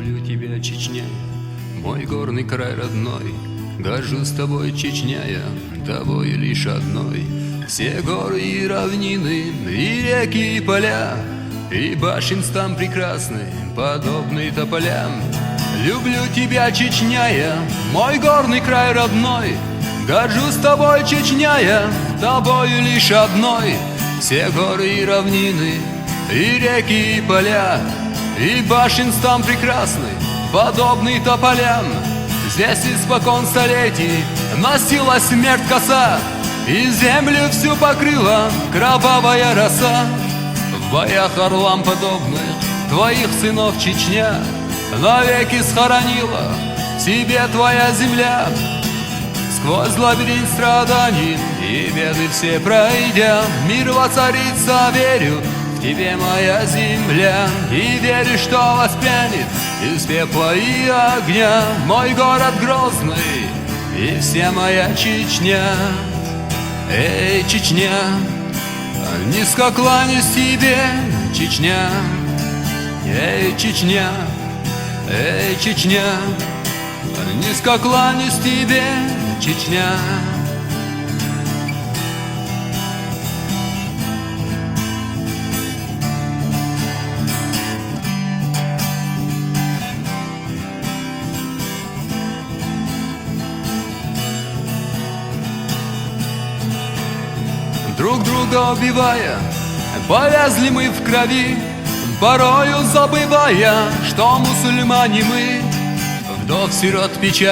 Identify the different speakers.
Speaker 1: Люблю тебя, Чечня, мой горный край родной. Горжусь тобой, Чечня, я тобой лишь одной. Все горы и равнины, и реки, и поля, и башен там прекрасный, подобный тополям. Люблю тебя, Чечня, я, мой горный край родной. Горжусь тобой, Чечня, я тобою лишь одной. Все горы и равнины, и реки, и поля, и башен там прекрасный, подобный тополям. Здесь испокон столетий носилась смерть коса, и землю всю покрыла кровавая роса. В боях орлам подобных твоих сынов Чечня навеки схоронила себе твоя земля. Сквозь лабиринт страданий и беды все пройдя, мир воцарится, верю в тебе, моя земля. И верю, что воспрянет из пепла и огня мой город Грозный и вся моя Чечня. Эй, Чечня, низко кланяюсь тебе, Чечня. Эй, Чечня, эй, Чечня, низко кланяюсь тебе, Чечня. Друг друга убивая, повязли мы в крови, порою забывая, что мусульмане мы, вдов, сирот, печаль.